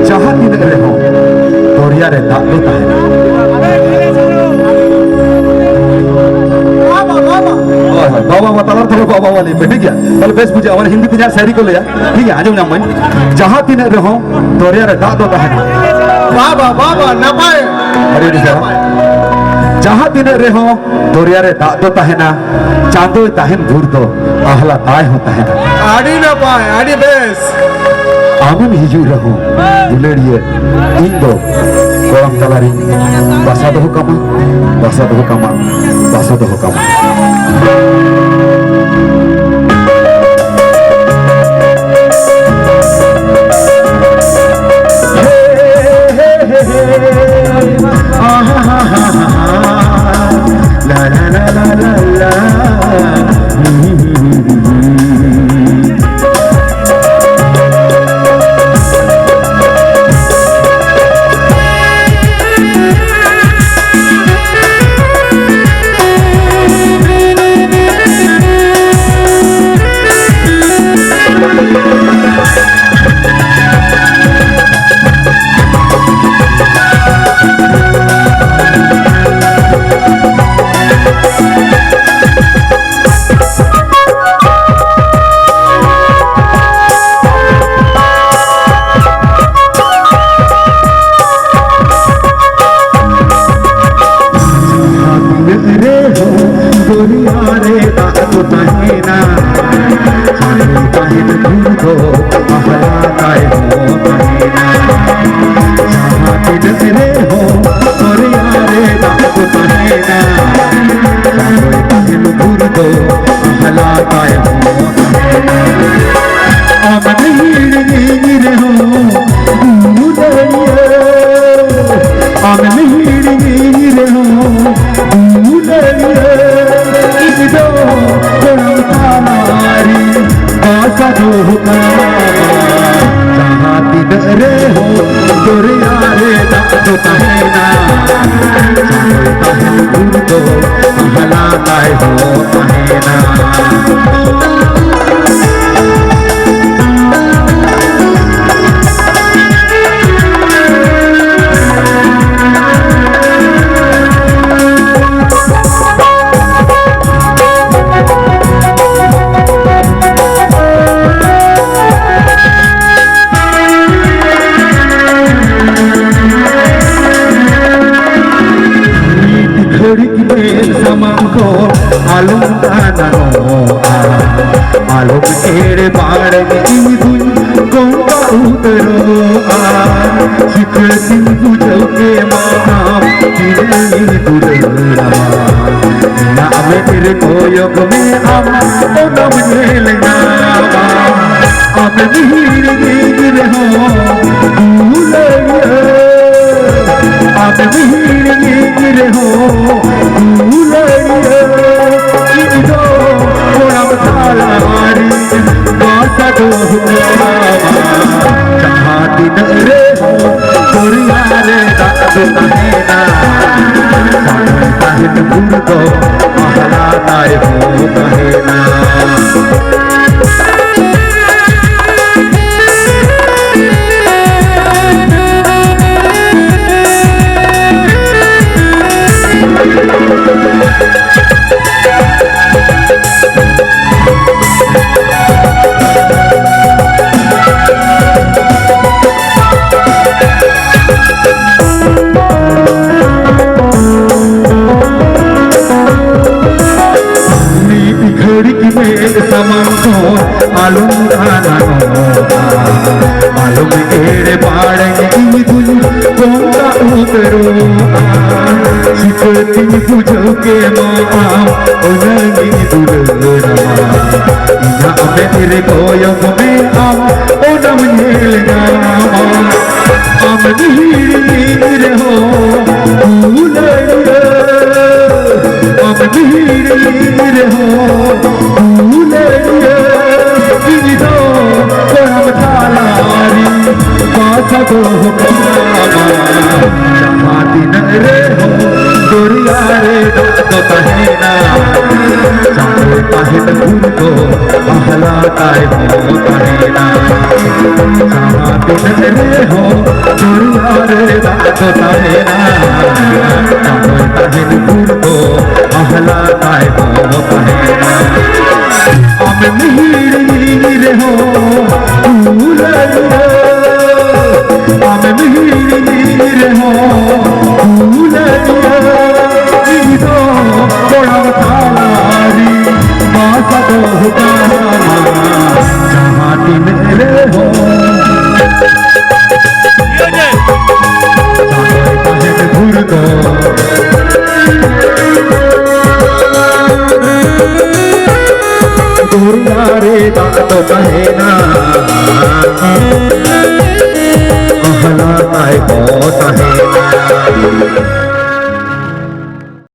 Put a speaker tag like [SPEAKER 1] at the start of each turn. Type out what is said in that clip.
[SPEAKER 1] जहाँ तीन रहो दरिया रे दाग दो ताहेना बाबा मतलब थोड़ा बाबा वाली पे ठीक है कल बेस पूजा हमारे हिंदी पूजा शायरी को ले जा ठीक है आजम नाम में जहाँ तीन रहो दरिया रे दाग दो ताहेना
[SPEAKER 2] बाबा बाबा ना पाए
[SPEAKER 1] अरे निशा जहाँ तीन रहो दरिया रे दाग दो ताहेना चांदो ताहेन घूर दो आहला ताय हो ताहेना
[SPEAKER 2] आड़ी ना पाए आड़ी बेस
[SPEAKER 1] आमन हिजू रहो दुलेड़िए इंदो कोरम तलारी बासा दो कमा बासा दो कमा बासा दो कमा ला ला ला ला ला ला आलोक तेरे बाड़ में गंगा उतरो शिखर सिंह बुझल के माम तिरनी दुलरा नाम तेरे कोयोग में हम ओ नम लेना अब नीर नीर हो दुलरिया अब नीर नीर हो दुलरिया इनो कोरम थालारी बासा दो जहाँ दिन रे हो दरिया रे दाग दो ताहेना ताहेन घूर दो आहला ताय हो ताहेना मालूम मालूम एड़े पाड़ेंगे गंगा उतरो शिकती बुझो के माँ उनगी दुलरा इना में तेरे कोयोग में आम ओनम नेलना आम नीर हो दुलरा आम नीर हो दुलरा इनो कोरम थालारी बासा दो जहाँ दिन रे हो दरिया रे दाग दो ताहेना चांदो ताहेन घूर दो महला काय हो कहे ना जहाँ दिन रे हो दुनिया रे दात कहे ना चाहे तहिन गुण को महला काय हो कहे ना अब मीर हो फूल अब मीर हो फूल बड़ा तारी बासा दो जहाँ मेरे हो घुर दो दुनिया रे दात कहे